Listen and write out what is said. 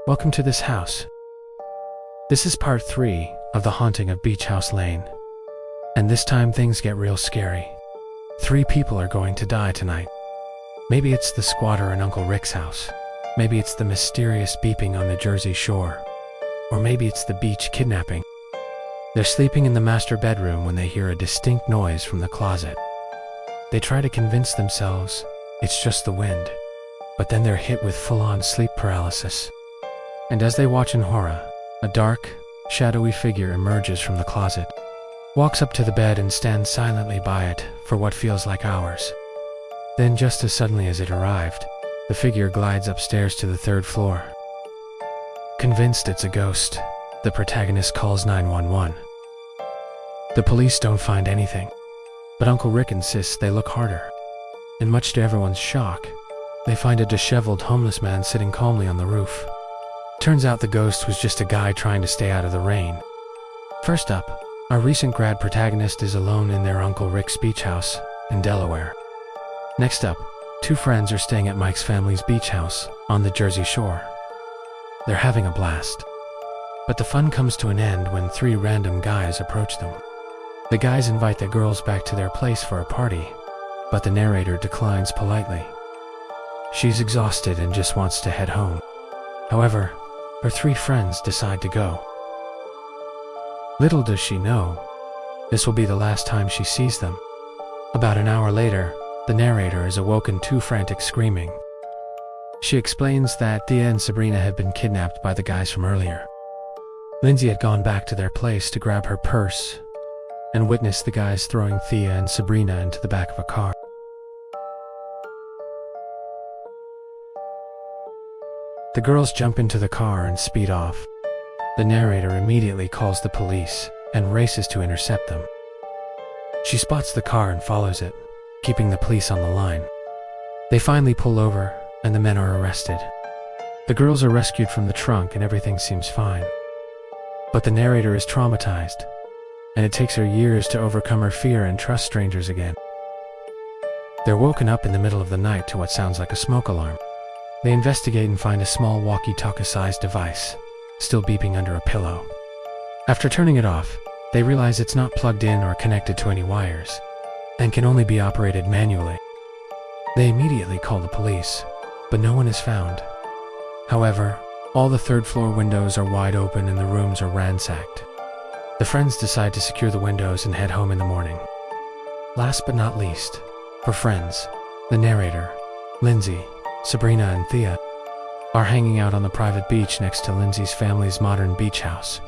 Welcome to this house. This is part 3 of the haunting of Beach House Lane. And this time things get real scary. 3 people are going to die tonight. Maybe it's the squatter in Uncle Rick's house. Maybe it's the mysterious beeping on the Jersey Shore. Or maybe it's the beach kidnapping. They're sleeping in the master bedroom when they hear a distinct noise from the closet. They try to convince themselves it's just the wind, but then they're hit with full-on sleep paralysis. And as they watch in horror, a dark, shadowy figure emerges from the closet, walks up to the bed and stands silently by it for what feels like hours. Then, just as suddenly as it arrived, the figure glides upstairs to the 3rd floor. Convinced it's a ghost, the protagonist calls 911. The police don't find anything, but Uncle Rick insists they look harder. And much to everyone's shock, they find a disheveled homeless man sitting calmly on the roof. Turns out the ghost was just a guy trying to stay out of the rain. First up, our recent grad protagonist is alone in their Uncle Rick's beach house in Delaware. Next up, 2 friends are staying at Mike's family's beach house on the Jersey Shore. They're having a blast. But the fun comes to an end when 3 random guys approach them. The guys invite the girls back to their place for a party, but the narrator declines politely. She's exhausted and just wants to head home. However, her 3 friends decide to go. Little does she know, this will be the last time she sees them. About an hour later, the narrator is awoken to frantic screaming. She explains that Thea and Sabrina had been kidnapped by the guys from earlier. Lindsay had gone back to their place to grab her purse and witnessed the guys throwing Thea and Sabrina into the back of a car. The girls jump into the car and speed off. The narrator immediately calls the police and races to intercept them. She spots the car and follows it, keeping the police on the line. They finally pull over and the men are arrested. The girls are rescued from the trunk and everything seems fine. But the narrator is traumatized, and it takes her years to overcome her fear and trust strangers again. They're woken up in the middle of the night to what sounds like a smoke alarm. They investigate and find a small walkie-talkie-sized device, still beeping under a pillow. After turning it off, they realize it's not plugged in or connected to any wires, and can only be operated manually. They immediately call the police, but no one is found. However, all the 3rd floor windows are wide open and the rooms are ransacked. The friends decide to secure the windows and head home in the morning. Last but not least, for friends, the narrator, Lindsay, Sabrina and Thea are hanging out on the private beach next to Lindsay's family's modern beach house.